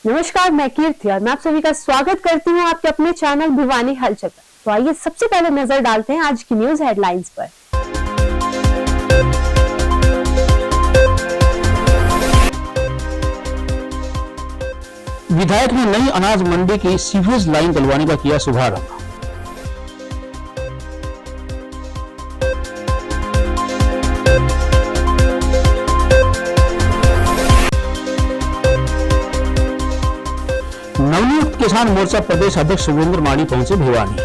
नमस्कार, मैं कीर्ति और मैं आप सभी का स्वागत करती हूं आपके अपने चैनल भिवानी हलचल पर। तो आइए सबसे पहले नजर डालते हैं आज की न्यूज हेडलाइंस पर। विधायक ने नई अनाज मंडी की सीवेज लाइन डलवाने का किया शुभारंभ। नवनियुक्त किसान मोर्चा प्रदेश अध्यक्ष सुखविंदर माड़ी पहुंचे भिवानी।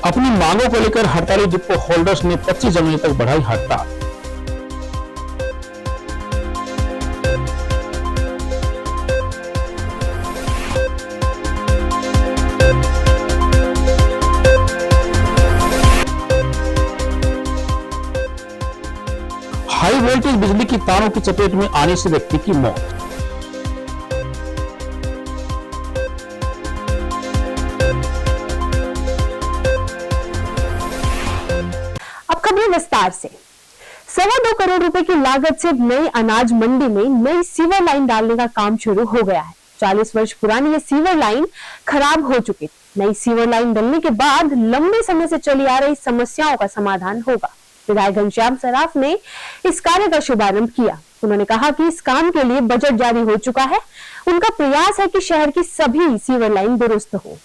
अपनी मांगों को लेकर हड़ताली डिपो होल्डर्स ने 25 जनवरी तक बढ़ाई हड़ताल। हाई वोल्टेज बिजली की तारों की चपेट में आने से व्यक्ति की मौत। अब खबरें विस्तार से। 2.25 करोड़ रुपए की लागत से नई अनाज मंडी में नई सीवर लाइन डालने का काम शुरू हो गया है। 40 वर्ष पुरानी ये सीवर लाइन खराब हो चुकी थी। नई सीवर लाइन डलने के बाद लंबे समय से चली आ रही समस्याओं का समाधान होगा। विधायक घनश्याम सराफ ने इस कार्य का शुभारंभ किया। उन्होंने कहा कि इस काम के लिए बजट जारी हो चुका है। उनका प्रयास है कि शहर की सभी सीवर लाइन दुरुस्त हो।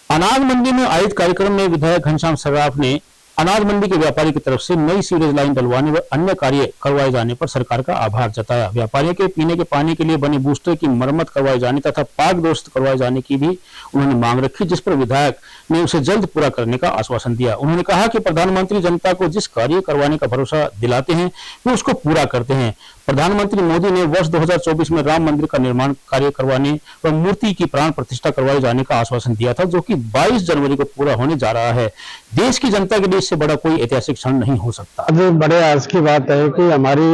अनाज मंडी में आयोजित कार्यक्रम में विधायक घनश्याम सराफ ने अनाज मंडी के व्यापारी की तरफ से नई सीवरेज लाइन डलवाने व अन्य कार्य करवाए जाने पर सरकार का आभार जताया। व्यापारियों के पीने के पानी के लिए बने बूस्टर की मरम्मत करवाए जाने तथा पाक दुरुस्त करवाए जाने की भी उन्होंने मांग रखी, जिस पर विधायक ने उसे जल्द पूरा करने का आश्वासन दिया। उन्होंने कहा कि प्रधानमंत्री जनता को जिस कार्य करवाने का भरोसा दिलाते हैं वो उसको पूरा करते हैं। प्रधानमंत्री मोदी ने वर्ष 2024 में राम मंदिर का निर्माण कार्य करवाने व मूर्ति की प्राण प्रतिष्ठा करवाए जाने का आश्वासन दिया था, जो कि 22 जनवरी को पूरा होने जा रहा है। देश की जनता के लिए इससे बड़ा कोई ऐतिहासिक क्षण नहीं हो सकता। आज बड़े आज की बात है कि हमारी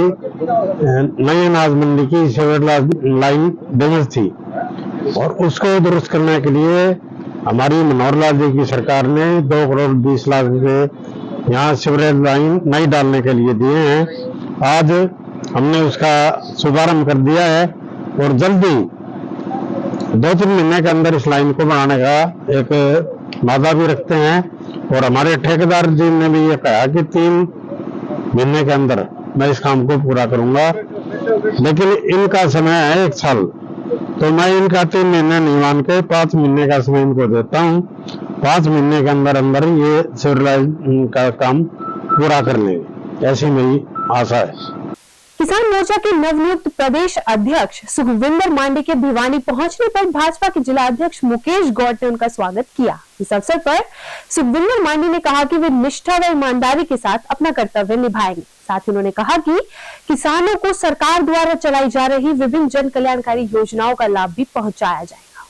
नई अनाज मंडी की सीवर लाइन डैमेज थी और उसको दुरुस्त करने के लिए हमारी मनोहर लाल जी की सरकार ने 2 करोड़ 20 लाख रुपए यहाँ सीवरेज लाइन नई डालने के लिए दिए हैं। आज हमने उसका शुभारंभ कर दिया है और जल्दी 2-3 महीने के अंदर इस लाइन को बनाने का एक वादा भी रखते हैं और हमारे ठेकेदार जी ने भी ये कहा कि 3 महीने के अंदर मैं इस काम को पूरा करूंगा, लेकिन इनका समय है 1 साल, तो मैं इनका 3 महीने नहीं मान के 5 महीने का समय इनको देता हूँ। 5 महीने के अंदर अंदर ये सीवर लाइन का काम पूरा कर लेंगे, ऐसी मेरी आशा है। किसान मोर्चा के नवनियुक्त प्रदेश अध्यक्ष सुखविंदर मांडी के भिवानी पहुंचने पर भाजपा के जिला अध्यक्ष मुकेश गौड़ ने उनका स्वागत किया। इस अवसर पर सुखविंदर मांडी ने कहा कि वे निष्ठा व ईमानदारी के साथ अपना कर्तव्य निभाएंगे। साथ ही उन्होंने कहा कि किसानों को सरकार द्वारा चलाई जा रही विभिन्न जन कल्याणकारी योजनाओं का लाभ भी पहुंचाया जाएगा।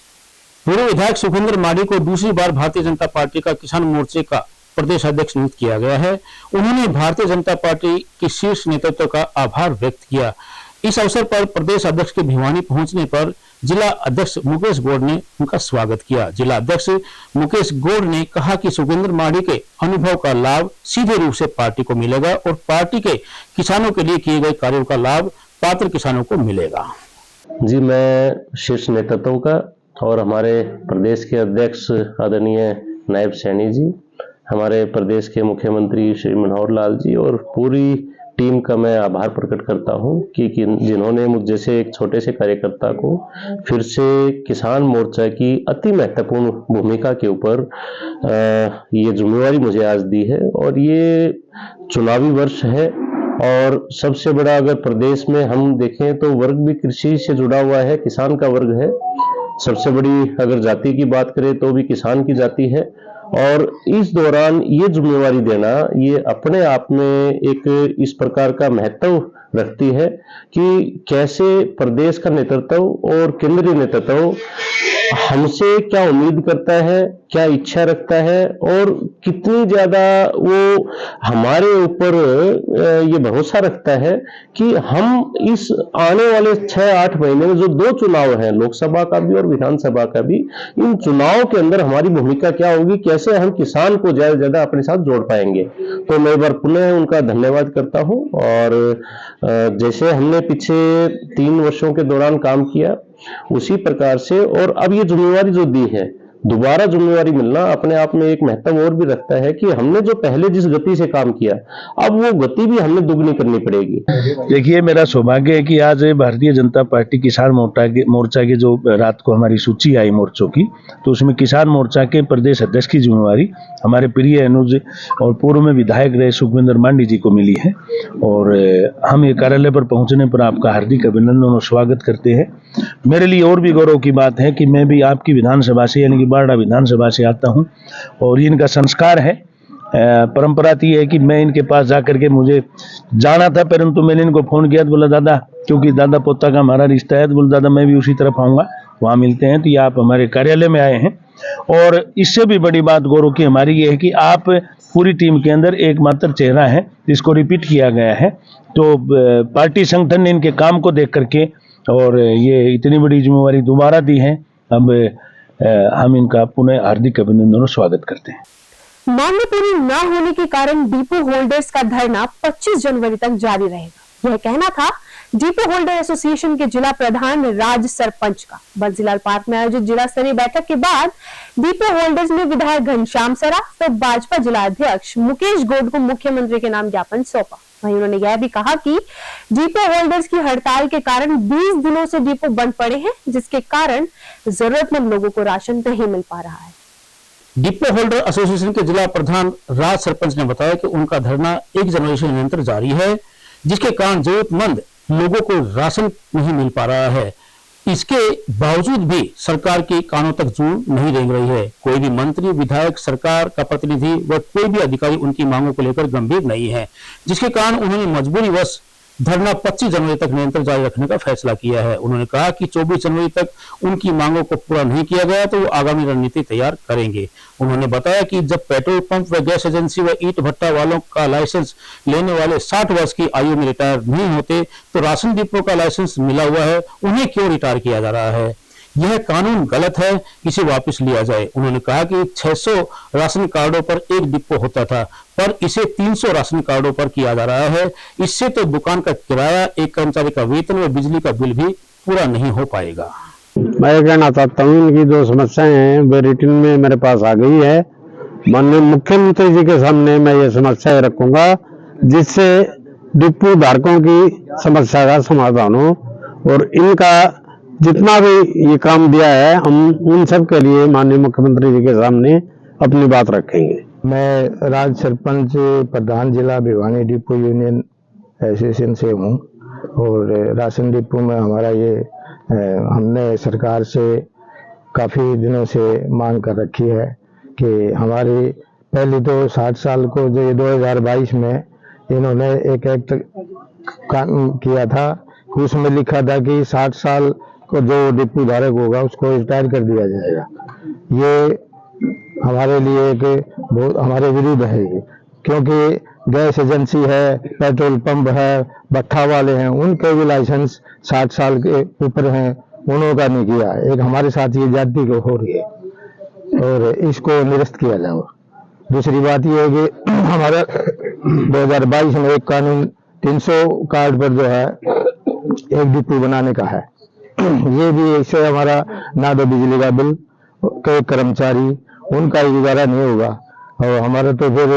पूर्व विधायक सुखविंदर मांडी को दूसरी बार भारतीय जनता पार्टी का किसान मोर्चे का प्रदेश अध्यक्ष नियुक्त किया गया है। उन्होंने भारतीय जनता पार्टी के शीर्ष नेतृत्व का आभार व्यक्त किया। इस अवसर पर प्रदेश अध्यक्ष के भिवानी पहुंचने पर जिला अध्यक्ष मुकेश गौड़ ने उनका स्वागत किया। जिला अध्यक्ष मुकेश गौड़ ने कहा कि सुखविंदर मांडी के अनुभव का लाभ सीधे रूप से पार्टी को मिलेगा और पार्टी के किसानों के लिए किए गए कार्यों का लाभ पात्र किसानों को मिलेगा। जी, मैं शीर्ष नेतृत्व का और हमारे प्रदेश के अध्यक्ष आदरणीय नायब सैनी जी, हमारे प्रदेश के मुख्यमंत्री श्री मनोहर लाल जी और पूरी टीम का मैं आभार प्रकट करता हूं कि जिन्होंने मुझ जैसे एक छोटे से कार्यकर्ता को फिर से किसान मोर्चा की अति महत्वपूर्ण भूमिका के ऊपर ये जिम्मेवारी मुझे आज दी है। और ये चुनावी वर्ष है और सबसे बड़ा अगर प्रदेश में हम देखें तो वर्ग भी कृषि से जुड़ा हुआ है, किसान का वर्ग है। सबसे बड़ी अगर जाति की बात करें तो भी किसान की जाति है और इस दौरान ये जिम्मेवारी देना ये अपने आप में एक इस प्रकार का महत्व रखती है कि कैसे प्रदेश का नेतृत्व और केंद्रीय नेतृत्व हमसे क्या उम्मीद करता है, क्या इच्छा रखता है और कितनी ज्यादा वो हमारे ऊपर ये भरोसा रखता है कि हम इस आने वाले 6-8 महीने में जो 2 चुनाव हैं, लोकसभा का भी और विधानसभा का भी, इन चुनाव के अंदर हमारी भूमिका क्या होगी, कैसे हम किसान को ज्यादा से ज्यादा अपने साथ जोड़ पाएंगे। तो मैं एक बार पुनः उनका धन्यवाद करता हूं। और जैसे हमने पीछे 3 वर्षों के दौरान काम किया उसी प्रकार से, और अब ये जिम्मेवारी जो दी है, दोबारा जिम्मेवारी मिलना अपने आप में एक महत्व और भी रखता है कि हमने जो पहले जिस गति से काम किया, अब वो गति भी हमें दुगनी करनी पड़ेगी। देखिए, मेरा सौभाग्य है कि आज भारतीय जनता पार्टी किसान मोर्चा के जो रात को हमारी सूची आई मोर्चों की, तो उसमें किसान मोर्चा के प्रदेश अध्यक्ष की जिम्मेवारी हमारे प्रिय अनुज और पूर्व में विधायक रहे सुखविंदर मांडी जी को मिली है। और हम ये कार्यालय पर पहुंचने पर आपका हार्दिक अभिनंदन और स्वागत करते हैं। मेरे लिए और भी गौरव की बात है कि मैं भी आपकी विधानसभा से यानी कि बारडा विधानसभा से आता हूं, और इनका संस्कार है, परंपरा थी है कि मैं इनके पास जाकर के, मुझे जाना था परंतु मैंने इनको फोन किया तो बोला दादा, क्योंकि दादा पोता का हमारा रिश्ता है, तो बोला दादा मैं भी उसी तरफ आऊँगा, वहाँ मिलते हैं। तो ये आप हमारे कार्यालय में आए हैं, और इससे भी बड़ी बात गौरव की हमारी ये है कि आप पूरी टीम के अंदर एकमात्र चेहरा है जिसको रिपीट किया गया है। तो पार्टी संगठन ने इनके काम को देख करके और ये इतनी बड़ी जिम्मेवारी दोबारा दी है, अब हम इनका पुनः हार्दिक अभिनंदन और स्वागत करते हैं। मांग पूरी न होने के कारण डिपो होल्डर्स का धरना 25 जनवरी तक जारी रहेगा, यह कहना था डिपो होल्डर एसोसिएशन के जिला प्रधान राज सरपंच का। बंसीलाल पार्क में आयोजित जिला स्तरीय बैठक के बाद डिपो होल्डर्स ने विधायक घनश्याम सराफ तो भाजपा जिला अध्यक्ष मुकेश गोड को मुख्यमंत्री के नाम ज्ञापन सौंपा। वहीं उन्होंने यह भी कहा कि डिपो होल्डर्स की हड़ताल के कारण 20 दिनों से डिपो बंद पड़े हैं, जिसके कारण जरूरतमंद लोगों को राशन नहीं मिल पा रहा है। डिपो होल्डर एसोसिएशन के जिला प्रधान राज सरपंच ने बताया कि उनका धरना 1 जनवरी से निरंतर जारी है, जिसके कारण जरूरतमंद लोगों को राशन नहीं मिल पा रहा है। इसके बावजूद भी सरकार के कानों तक जू नहीं रेंग रही है। कोई भी मंत्री, विधायक, सरकार का प्रतिनिधि व कोई भी अधिकारी उनकी मांगों को लेकर गंभीर नहीं है, जिसके कारण उन्होंने मजबूरीवश धरना 25 जनवरी तक निरंतर जारी रखने का फैसला किया है। उन्होंने कहा कि 24 जनवरी तक उनकी मांगों को पूरा नहीं किया गया तो वो आगामी रणनीति तैयार करेंगे। उन्होंने बताया कि जब पेट्रोल पंप व गैस एजेंसी व ईंट भट्टा वालों का लाइसेंस लेने वाले 60 वर्ष की आयु में रिटायर नहीं होते, तो राशन डिपो का लाइसेंस मिला हुआ है, उन्हें क्यों रिटायर किया जा रहा है? यह कानून गलत है, इसे वापस लिया जाए। उन्होंने कहा कि 600 राशन कार्डों पर एक डिपो होता था, पर इसे 300 राशन कार्डों पर किया जा रहा है। इससे तो दुकान का किराया, एक कर्मचारी का वेतन व बिजली का बिल भी पूरा नहीं हो पाएगा। मैं ये कहना चाहता हूँ, इनकी जो समस्याएं हैं वो रिटर्न में मेरे पास आ गई है। माननीय मुख्यमंत्री जी के सामने मैं ये समस्याएं रखूंगा, जिससे डिपो धारकों की समस्या का समाधान हो, और इनका जितना भी ये काम दिया है हम उन सब के लिए माननीय मुख्यमंत्री जी के सामने अपनी बात रखेंगे। मैं राज सरपंच प्रधान जिला भिवानी डिपो यूनियन एसोसिएशन से हूँ, और राशन डिपो में हमारा ये हमने सरकार से काफ़ी दिनों से मांग कर रखी है कि हमारी पहली तो 60 साल को जो 2022 में इन्होंने एक एक्ट किया था, उसमें लिखा था कि 60 साल को जो डिपो धारक होगा उसको रिटायर कर दिया जाएगा। ये हमारे लिए एक बहुत हमारे विरुद्ध है ये, क्योंकि गैस एजेंसी है, पेट्रोल पंप है, भट्ठा वाले हैं, उनके भी लाइसेंस 60 साल के ऊपर हैं, उन्होंने नहीं किया। एक हमारे साथ ये जाति को हो रही है और इसको निरस्त किया जाए। दूसरी बात ये है कि हमारा 2022 में एक कानून 300 कार्ड पर जो है एक डिपो बनाने का है। ये भी इससे हमारा ना तो बिजली का बिल, कई कर्मचारी उनका गुजारा नहीं होगा, और हमारा तो फिर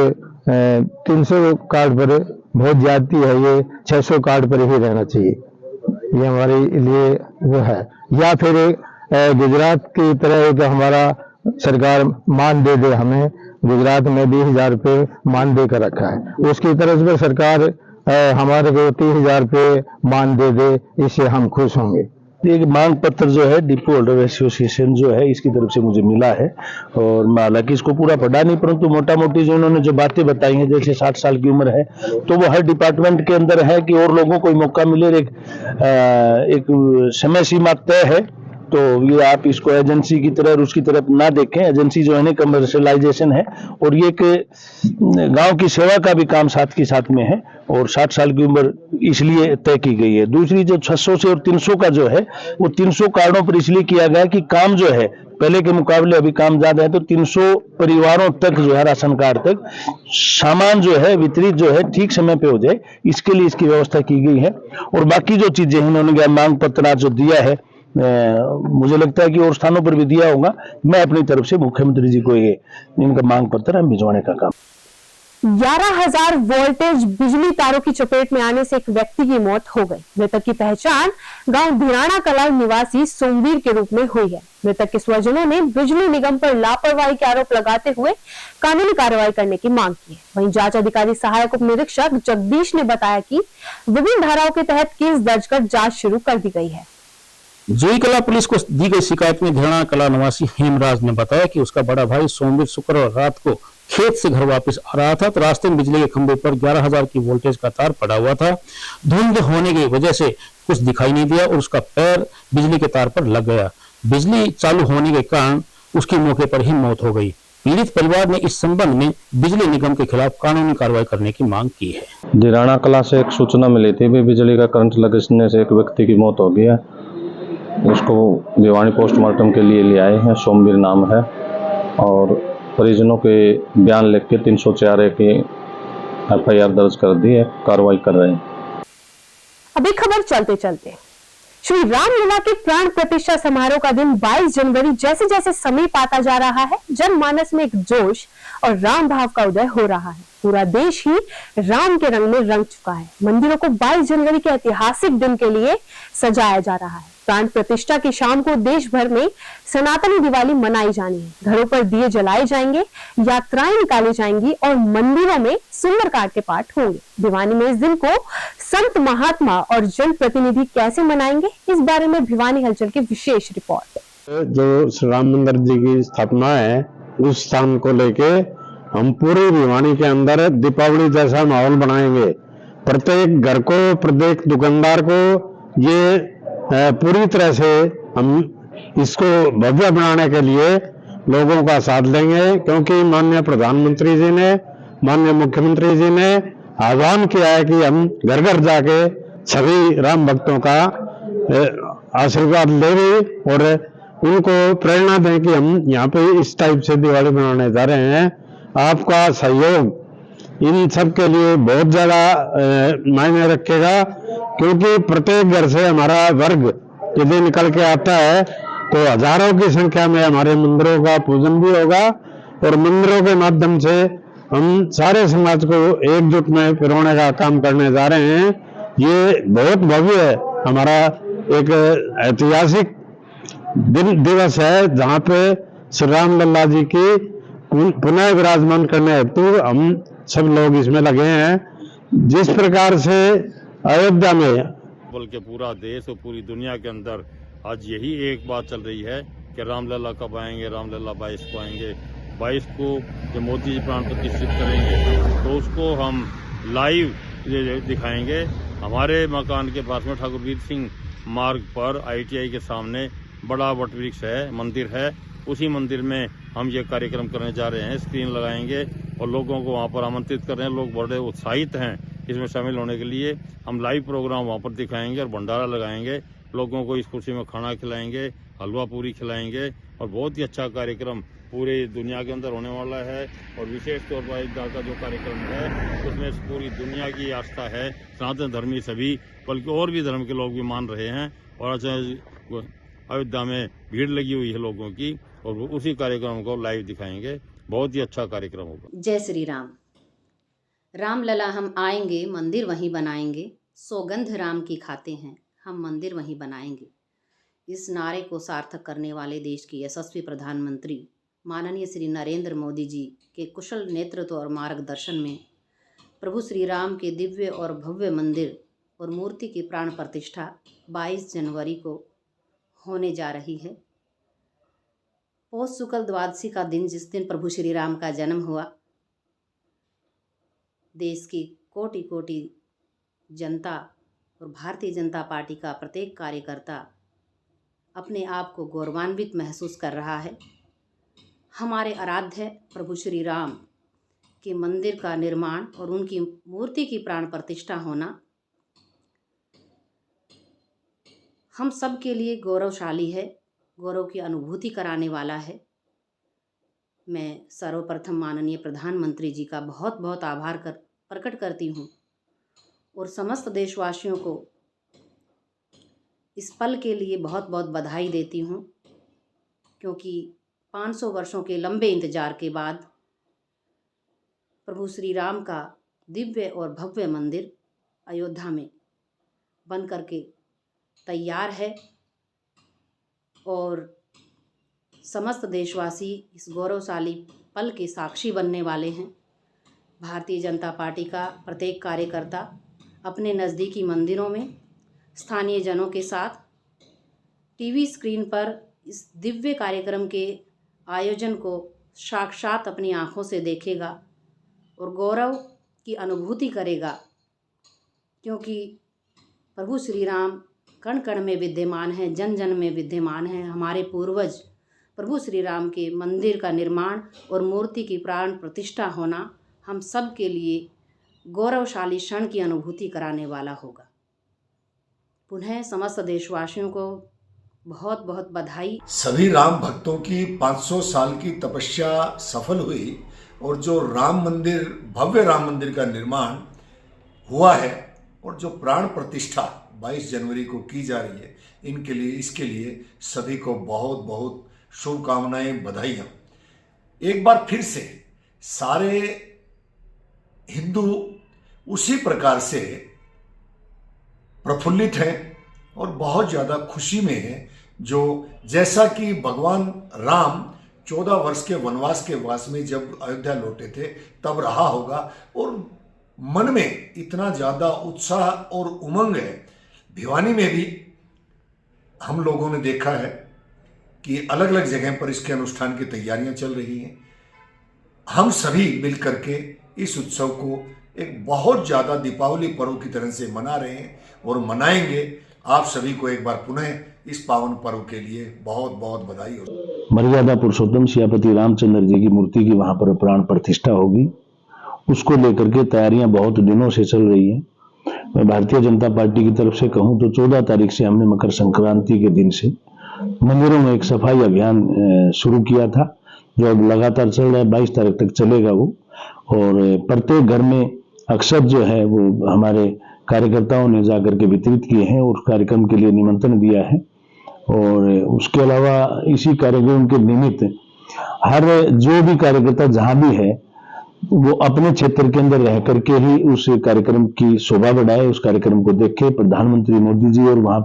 300 कार्ड पर बहुत ज्यादती है, ये 600 कार्ड पर ही रहना चाहिए। ये हमारे लिए वो है। या फिर गुजरात की तरह एक हमारा सरकार मान दे हमें, गुजरात में 20,000 रुपये मान दे कर रखा है, उसकी तरफ से सरकार हमारे को 30,000 रुपये मान दे, इससे हम खुश होंगे। एक मांग पत्र जो है डिपो होल्डर एसोसिएशन जो है इसकी तरफ से मुझे मिला है, और मैं हालांकि इसको पूरा पढ़ा नहीं, परंतु मोटा मोटी जो उन्होंने जो बातें बताई हैं, जैसे 60 साल की उम्र है तो वो हर डिपार्टमेंट के अंदर है कि और लोगों को मौका मिले। एक समय सीमा तय है तो ये आप इसको एजेंसी की तरह और उसकी तरफ ना देखें। एजेंसी जो है ना कमर्शलाइजेशन है, और ये कि गांव की सेवा का भी काम साथ के साथ में है, और 60 साल की उम्र इसलिए तय की गई है। दूसरी जो 600 से और 300 का जो है वो 300 कार्डों पर इसलिए किया गया कि काम जो है पहले के मुकाबले अभी काम ज्यादा है, तो 300 परिवारों तक जो है राशन कार्ड तक सामान जो है वितरित जो है ठीक समय पे हो जाए, इसके लिए इसकी व्यवस्था की गई है। और बाकी जो चीजें इन्होंने मांग पत्र जो दिया है, मुझे लगता है कि और स्थानों पर भी दिया होगा। मैं अपनी तरफ से मुख्यमंत्री जी को ये इनका मांग पत्र हम भिजवाने का काम। 11,000 वोल्टेज बिजली तारों की चपेट में आने से एक व्यक्ति की मौत हो गई। मृतक की पहचान गांव धिराना कला निवासी सोमवीर के रूप में हुई है। मृतक के स्वजनों ने बिजली निगम पर लापरवाही के आरोप लगाते हुए कानूनी कार्रवाई करने की मांग की है। वहीं जांच अधिकारी सहायक उप निरीक्षक जगदीश ने बताया कि विभिन्न धाराओं के तहत केस दर्ज कर जांच शुरू कर दी गई है। जोई कला पुलिस को दी गई शिकायत में धिराना कला निवासी हेमराज ने बताया कि उसका बड़ा भाई सोमवीर शुक्रवार रात को खेत से घर वापस आ रहा था, तो रास्ते में बिजली के खंभे पर 11,000 की वोल्टेज का तार पड़ा हुआ था। धुंध होने की वजह से कुछ दिखाई नहीं दिया और उसका पैर बिजली के तार पर लग गया। बिजली चालू होने के कारण उसकी मौके पर ही मौत हो गई। पीड़ित परिवार ने इस संबंध में बिजली निगम के खिलाफ कानूनी कार्रवाई करने की मांग की है। धिराना कला से एक सूचना मिली थी भी बिजली का करंट लगने से एक व्यक्ति की मौत हो गई है। उसको भिवानी पोस्टमार्टम के लिए ले आए हैं, सोमवीर नाम है, और परिजनों के बयान लिख के 304 की FIR दर्ज कर दी है, कार्रवाई कर रहे हैं। अभी खबर चलते चलते श्री रामलीला के प्राण प्रतिष्ठा समारोह का दिन 22 जनवरी जैसे जैसे समीप आता जा रहा है, जनमानस में एक जोश और राम भाव का उदय हो रहा है। पूरा देश ही राम के रंग में रंग चुका है। मंदिरों को 22 जनवरी के ऐतिहासिक दिन के लिए सजाया जा रहा है। प्राण प्रतिष्ठा की शाम को देश भर में सनातनी दिवाली मनाई जानी है। घरों पर दिए जलाए जाएंगे, यात्राएं निकाली जाएंगी और मंदिरों में सुंदरकांड के पाठ होंगे। भिवानी में इस दिन को संत महात्मा और जन प्रतिनिधि कैसे मनाएंगे, इस बारे में भिवानी हलचल की विशेष रिपोर्ट। जो श्री राम मंदिर जी की स्थापना है, उस स्थान को लेके हम पूरे भिवानी के अंदर दीपावली जैसा माहौल बनाएंगे। प्रत्येक घर को, प्रत्येक दुकानदार को ये पूरी तरह से हम इसको भव्य बनाने के लिए लोगों का साथ लेंगे, क्योंकि माननीय प्रधानमंत्री जी ने, माननीय मुख्यमंत्री जी ने आह्वान किया है कि हम घर घर जाके सभी राम भक्तों का आशीर्वाद लेंगे और उनको प्रेरणा दें कि हम यहाँ पे इस टाइप से दिवाली मनाने जा रहे हैं। आपका सहयोग इन सब के लिए बहुत ज्यादा मायने रखेगा, क्योंकि प्रत्येक घर से हमारा वर्ग यदि निकल के आता है तो हजारों की संख्या में हमारे मंदिरों का पूजन भी होगा और मंदिरों के माध्यम से हम सारे समाज को एकजुट में पिरोने का काम करने जा रहे हैं। ये बहुत भव्य है, हमारा एक ऐतिहासिक दिवस है, जहाँ पे श्री राम लल्ला जी की पुनः विराजमान करने हेतु हम सब लोग इसमें लगे हैं। जिस प्रकार से अयोध्या में, बल्कि पूरा देश और पूरी दुनिया के अंदर आज यही एक बात चल रही है कि रामलला कब आएंगे, रामलला 22 को आएंगे। 22 को जब मोदी जी प्राण प्रतिष्ठित करेंगे तो उसको हम लाइव दिखाएंगे। हमारे मकान के पास में ठाकुर वीर सिंह मार्ग पर ITI के सामने बड़ा वट वृक्ष है, मंदिर है। उसी मंदिर में हम ये कार्यक्रम करने जा रहे हैं। स्क्रीन लगाएंगे और लोगों को वहाँ पर आमंत्रित कर रहे हैं। लोग बड़े उत्साहित हैं इसमें शामिल होने के लिए। हम लाइव प्रोग्राम वहाँ पर दिखाएंगे और भंडारा लगाएंगे। लोगों को इस खुशी में खाना खिलाएंगे, हलवा पूरी खिलाएंगे और बहुत ही अच्छा कार्यक्रम पूरे दुनिया के अंदर होने वाला है। और विशेष तौर पर अयोध्या का जो कार्यक्रम है उसमें पूरी दुनिया की आस्था है, सनातन धर्मी सभी, बल्कि और भी धर्म के लोग भी मान रहे हैं। और अयोध्या में भीड़ लगी हुई है लोगों की और उसी कार्यक्रम को लाइव दिखाएंगे। बहुत ही अच्छा कार्यक्रम होगा। जय श्री राम। रामलला हम आएंगे, मंदिर वहीं बनाएंगे। सौगंध राम की खाते हैं, हम मंदिर वहीं बनाएंगे। इस नारे को सार्थक करने वाले देश के यशस्वी प्रधानमंत्री माननीय श्री नरेंद्र मोदी जी के कुशल नेतृत्व और मार्गदर्शन में प्रभु श्री राम के दिव्य और भव्य मंदिर और मूर्ति की प्राण प्रतिष्ठा 22 जनवरी को होने जा रही है। पौष शुक्ल द्वादशी का दिन, जिस दिन प्रभु श्री राम का जन्म हुआ, देश की कोटि कोटि जनता और भारतीय जनता पार्टी का प्रत्येक कार्यकर्ता अपने आप को गौरवान्वित महसूस कर रहा है। हमारे आराध्य प्रभु श्री राम के मंदिर का निर्माण और उनकी मूर्ति की प्राण प्रतिष्ठा होना हम सब के लिए गौरवशाली है, गौरव की अनुभूति कराने वाला है। मैं सर्वप्रथम माननीय प्रधानमंत्री जी का बहुत बहुत आभार प्रकट करती हूँ और समस्त देशवासियों को इस पल के लिए बहुत बहुत बधाई देती हूँ, क्योंकि 500 वर्षों के लंबे इंतजार के बाद प्रभु श्री राम का दिव्य और भव्य मंदिर अयोध्या में बन करके तैयार है और समस्त देशवासी इस गौरवशाली पल के साक्षी बनने वाले हैं। भारतीय जनता पार्टी का प्रत्येक कार्यकर्ता अपने नज़दीकी मंदिरों में स्थानीय जनों के साथ टीवी स्क्रीन पर इस दिव्य कार्यक्रम के आयोजन को साक्षात अपनी आँखों से देखेगा और गौरव की अनुभूति करेगा, क्योंकि प्रभु श्री राम कण कण में विद्यमान हैं, जन जन में विद्यमान हैं। हमारे पूर्वज प्रभु श्री राम के मंदिर का निर्माण और मूर्ति की प्राण प्रतिष्ठा होना हम सब के लिए गौरवशाली क्षण की अनुभूति कराने वाला होगा। पुनः समस्त देशवासियों को बहुत बहुत बधाई। सभी राम भक्तों की 500 साल की तपस्या सफल हुई और जो राम मंदिर, भव्य राम मंदिर का निर्माण हुआ है और जो प्राण प्रतिष्ठा 22 जनवरी को की जा रही है, इसके लिए सभी को बहुत बहुत शुभकामनाएं, बधाइयाँ। एक बार फिर से सारे हिंदू उसी प्रकार से प्रफुल्लित हैं और बहुत ज़्यादा खुशी में हैं, जो जैसा कि भगवान राम 14 वर्ष के वनवास के वास में जब अयोध्या लौटे थे तब रहा होगा और मन में इतना ज़्यादा उत्साह और उमंग है। भिवानी में भी हम लोगों ने देखा है कि अलग अलग जगह पर इसके अनुष्ठान की तैयारियां चल रही हैं। हम सभी मिलकर के इस उत्सव को एक बहुत ज़्यादा दीपावली पर्व की तरह से मना रहे हैं और मनाएंगे। आप सभी को एक बार पुनः इस पावन पर्व के लिए बहुत बहुत बधाई हो। मर्यादा पुरुषोत्तम सियापति रामचंद्र जी की मूर्ति की वहां पर प्राण प्रतिष्ठा होगी, उसको लेकर के तैयारियां बहुत दिनों से चल रही हैं। मैं भारतीय जनता पार्टी की तरफ से कहूं तो 14 तारीख से हमने मकर संक्रांति के दिन से मंदिरों में एक सफाई अभियान शुरू किया था, जो अब लगातार चल रहा है, 22 तारीख तक चलेगा वो। और प्रत्येक घर में अक्षत जो है वो हमारे कार्यकर्ताओं ने जाकर के वितरित किए हैं और कार्यक्रम के लिए निमंत्रण दिया है। और उसके अलावा इसी कार्यक्रम के निमित्त हर जो भी कार्यकर्ता जहां भी है वो अपने क्षेत्र के अंदर रह करके ही उस कार्यक्रम की शोभा बढ़ाए, उस कार्यक्रम को देखे। प्रधानमंत्री मोदी जी और वहां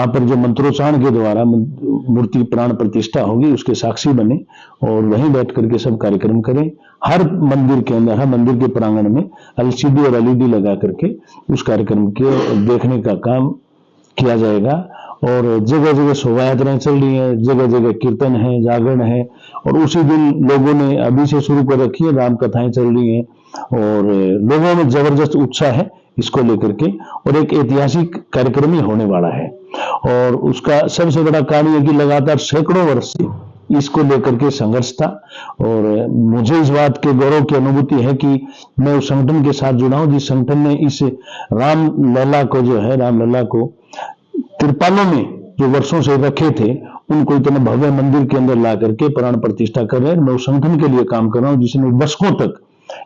पर जो मंत्रोच्चारण के द्वारा मूर्ति प्राण प्रतिष्ठा होगी उसके साक्षी बने और वहीं बैठ करके सब कार्यक्रम करें। हर मंदिर के अंदर, हर मंदिर के प्रांगण में एलसीडी और एलईडी लगा करके उस कार्यक्रम के देखने का काम किया जाएगा। और जगह जगह शोभा यात्राएं चल रही हैं, जगह जगह कीर्तन है, जागरण है और उसी दिन लोगों ने अभी से शुरू कर रखी है, राम कथाएं चल रही हैं और लोगों में जबरदस्त उत्साह है इसको लेकर के। और एक ऐतिहासिक कार्यक्रम ही होने वाला है और उसका सबसे बड़ा कारण है कि लगातार सैकड़ों वर्ष से इसको लेकर के संघर्ष था। और मुझे इस बात के गौरव की अनुभूति है कि मैं उस संगठन के साथ जुड़ा हूं जिस संगठन ने इस रामलला को जो है, रामलला को तिरपालों में जो वर्षों से रखे थे उनको इतने भव्य मंदिर के अंदर ला करके प्राण प्रतिष्ठा कर रहे हैं। मैं उस संगठन के लिए काम कर रहा हूं जिसने वर्षों तक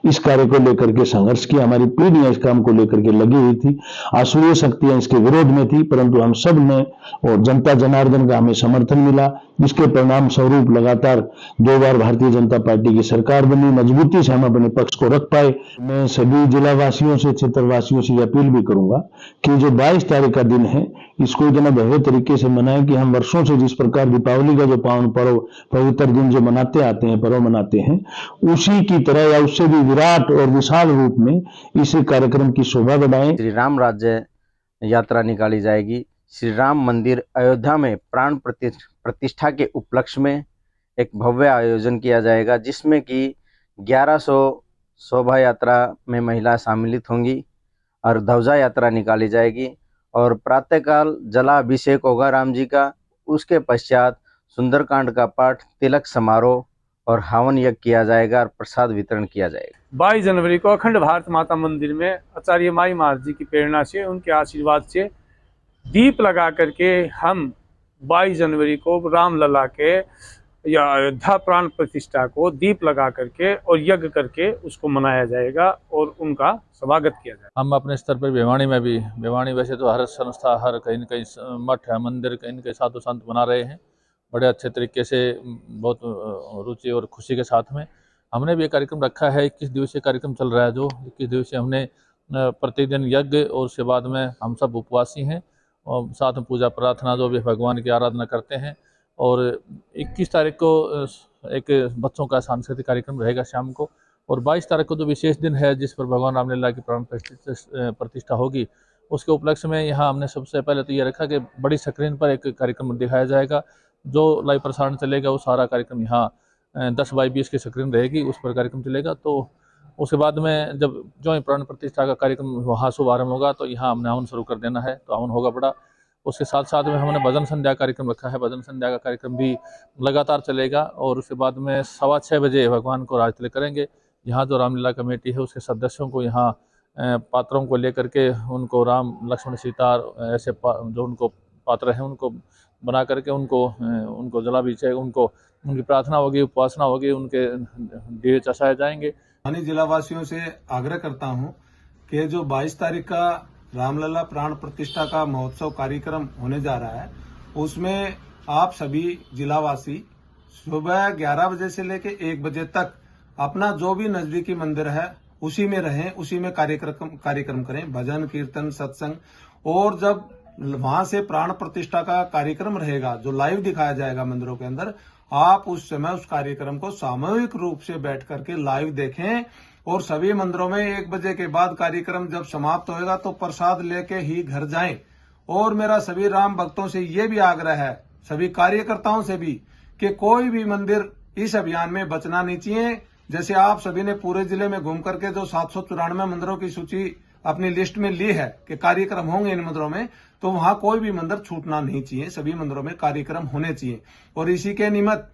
इस कार्य को लेकर के संघर्ष किया। हमारी पीढ़ियां इस काम को लेकर के लगी हुई थी, आसुरी शक्तियां इसके विरोध में थी, परंतु हम सब ने और जनता जनार्दन का हमें समर्थन मिला, जिसके परिणाम स्वरूप लगातार 2 बार भारतीय जनता पार्टी की सरकार बनी, मजबूती से हम अपने पक्ष को रख पाए। मैं सभी जिलावासियों से, क्षेत्रवासियों से अपील भी करूंगा कि जो 22 तारीख का दिन है इसको इतना भव्य तरीके से मनाएं कि हम वर्षों से जिस प्रकार दीपावली का जो पावन पर्व, पवित्र दिन जो मनाते आते हैं, पर्व मनाते हैं, उसी की तरह या उससे भी विराट और विशाल रूप में इस कार्यक्रम की शोभा बढ़ाएं। श्री राम राज्य यात्रा निकाली जाएगी। श्री राम मंदिर अयोध्या में प्राण प्रतिष्ठा के उपलक्ष्य में एक भव्य आयोजन किया जाएगा, जिसमें कि 1100 शोभा यात्रा में महिला सम्मिलित होंगी और ध्वजा यात्रा निकाली जाएगी और प्रातःकाल जलाभिषेक होगा राम जी का। उसके पश्चात सुंदरकांड का पाठ, तिलक समारोह और हवन यज्ञ किया जाएगा और प्रसाद वितरण किया जाएगा। 22 जनवरी को अखंड भारत माता मंदिर में आचार्य माई महाराज जी की प्रेरणा से, उनके आशीर्वाद से दीप लगा करके हम 22 जनवरी को रामलला के या अयोध्या प्राण प्रतिष्ठा को दीप लगा करके और यज्ञ करके उसको मनाया जाएगा और उनका स्वागत किया जाएगा। हम अपने स्तर पर भिवानी वैसे तो हर संस्था, हर कहीं न कहीं मठ है, मंदिर, कहीं न कहीं साधु संत बना रहे हैं बड़े अच्छे तरीके से, बहुत रुचि और खुशी के साथ में। हमने भी एक कार्यक्रम रखा है, 21 दिवसीय कार्यक्रम चल रहा है, जो 21 दिवसीय हमने प्रतिदिन यज्ञ और उसके बाद में हम सब उपवासी हैं और साथ में पूजा प्रार्थना जो भी भगवान की आराधना करते हैं। और 21 तारीख को एक बच्चों का सांस्कृतिक कार्यक्रम रहेगा शाम को, और 22 तारीख को जो विशेष दिन है जिस पर भगवान रामलला की प्राण प्रतिष्ठा होगी, उसके उपलक्ष्य में यहाँ हमने सबसे पहले तो ये रखा कि बड़ी स्क्रीन पर एक कार्यक्रम दिखाया जाएगा, जो लाइव प्रसारण चलेगा वो सारा कार्यक्रम यहाँ 10x20 की स्क्रीन रहेगी, उस पर कार्यक्रम चलेगा। तो उसके बाद में जब जो प्राण प्रतिष्ठा का कार्यक्रम वहाँ शुभारंभ होगा तो यहाँ हमने हवन शुरू कर देना है, तो हवन होगा बड़ा। उसके साथ साथ में हमने भजन संध्या कार्यक्रम रखा है, भजन संध्या का कार्यक्रम भी लगातार चलेगा। और उसके बाद में 6:15 बजे भगवान को राज तिलक करेंगे। यहाँ जो रामलीला कमेटी है उसके सदस्यों को यहाँ पात्रों को लेकर के उनको राम लक्ष्मण सीता ऐसे जो उनको पात्र हैं उनको बना करके उनको जलाभिषेक, उनको उनकी प्रार्थना होगी, उपासना होगी, उनके दिए चढ़ाए जाएंगे। जिला वासियों से आग्रह करता हूं कि जो 22 तारीख का रामलला प्राण प्रतिष्ठा का महोत्सव कार्यक्रम होने जा रहा है, उसमें आप सभी जिलावासी सुबह 11 बजे से लेकर 1 बजे तक अपना जो भी नजदीकी मंदिर है उसी में रहें, उसी में कार्यक्रम करें, भजन कीर्तन सत्संग। और जब वहां से प्राण प्रतिष्ठा का कार्यक्रम रहेगा जो लाइव दिखाया जाएगा मंदिरों के अंदर, आप उस समय उस कार्यक्रम को सामूहिक रूप से बैठ करके लाइव देखें। और सभी मंदिरों में 1 बजे के बाद कार्यक्रम जब समाप्त होएगा तो प्रसाद लेके ही घर जाएं। और मेरा सभी राम भक्तों से ये भी आग्रह है, सभी कार्यकर्ताओं से भी, कि कोई भी मंदिर इस अभियान में बचना नहीं चाहिए। जैसे आप सभी ने पूरे जिले में घूम करके जो 794 मंदिरों की सूची अपनी लिस्ट में ली है कि कार्यक्रम होंगे इन मंदिरों में, तो वहां कोई भी मंदिर छूटना नहीं चाहिए, सभी मंदिरों में कार्यक्रम होने चाहिए। और इसी के निमित्त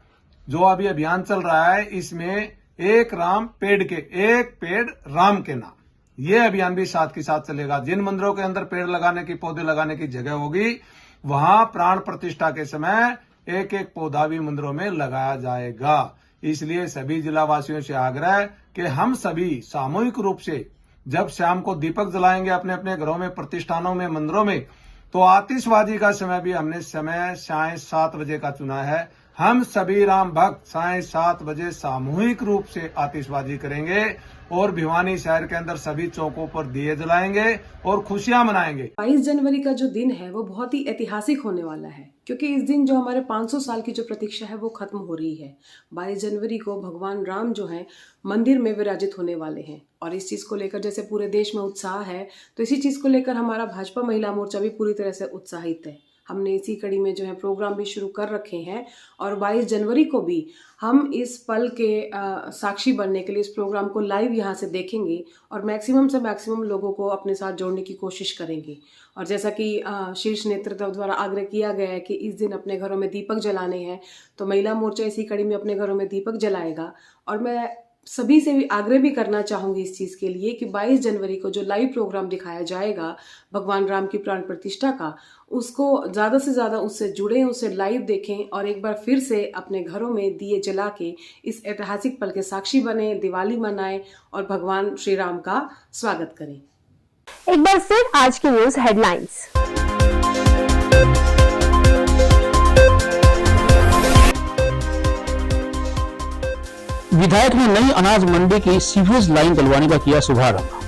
जो अभी अभियान चल रहा है, इसमें एक राम पेड़ के, एक पेड़ राम के नाम, ये अभियान भी साथ के साथ चलेगा। जिन मंदिरों के अंदर पेड़ लगाने की, पौधे लगाने की जगह होगी, वहां प्राण प्रतिष्ठा के समय एक एक पौधा भी मंदिरों में लगाया जाएगा। इसलिए सभी जिला वासियों से आग्रह है कि हम सभी सामूहिक रूप से जब शाम को दीपक जलाएंगे अपने अपने घरों में, प्रतिष्ठानों में, मंदिरों में, तो आतिशबाजी का समय भी हमने समय साय 7 बजे का चुना है। हम सभी राम भक्त साय 7 बजे सामूहिक रूप से आतिशबाजी करेंगे और भिवानी शहर के अंदर सभी चौकों पर दिए जलाएंगे और खुशियां मनाएंगे। 22 जनवरी का जो दिन है वो बहुत ही ऐतिहासिक होने वाला है, क्योंकि इस दिन जो हमारे 500 साल की जो प्रतीक्षा है वो खत्म हो रही है। 22 जनवरी को भगवान राम जो है मंदिर में विराजित होने वाले हैं, और इस चीज़ को लेकर जैसे पूरे देश में उत्साह है, तो इसी चीज़ को लेकर हमारा भाजपा महिला मोर्चा भी पूरी तरह से उत्साहित है। हमने इसी कड़ी में जो है प्रोग्राम भी शुरू कर रखे हैं, और 22 जनवरी को भी हम इस पल के साक्षी बनने के लिए इस प्रोग्राम को लाइव यहाँ से देखेंगे और मैक्सिमम से मैक्सिमम लोगों को अपने साथ जोड़ने की कोशिश करेंगे। और जैसा कि शीर्ष नेतृत्व द्वारा आग्रह किया गया है कि इस दिन अपने घरों में दीपक जलाने हैं, तो महिला मोर्चा इसी कड़ी में अपने घरों में दीपक जलाएगा। और मैं सभी से भी आग्रह भी करना चाहूँगी इस चीज़ के लिए कि 22 जनवरी को जो लाइव प्रोग्राम दिखाया जाएगा भगवान राम की प्राण प्रतिष्ठा का, उसको ज़्यादा से ज़्यादा उससे जुड़ें, उसे लाइव देखें और एक बार फिर से अपने घरों में दिए जला के इस ऐतिहासिक पल के साक्षी बने, दिवाली मनाएं और भगवान श्री राम का स्वागत करें। एक बार फिर आज की न्यूज हेडलाइंस। विधायक ने नई अनाज मंडी की सीवेज लाइन डलवाने का किया शुभारंभ।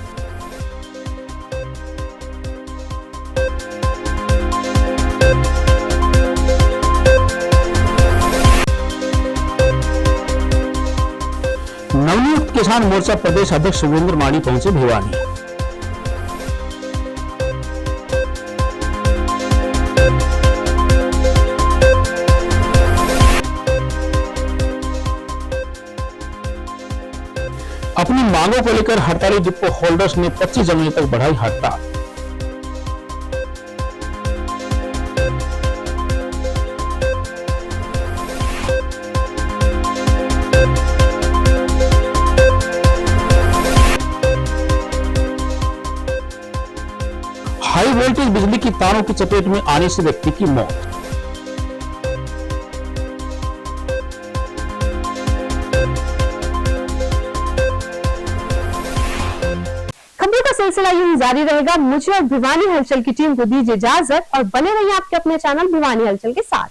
नवनियुक्त किसान मोर्चा प्रदेश अध्यक्ष सुरेंद्र माड़ी पहुंचे भिवानी। अपनी मांगों को लेकर हड़ताली डिपो होल्डर्स ने 25 जनवरी तक बढ़ाई हड़ताल। हाई वोल्टेज बिजली की तारों की चपेट में आने से व्यक्ति की मौत। खबरों का सिलसिला यूं जारी रहेगा। मुझे और भिवानी हलचल की टीम को दीजिए इजाजत और बने रहिए आपके अपने चैनल भिवानी हलचल के साथ।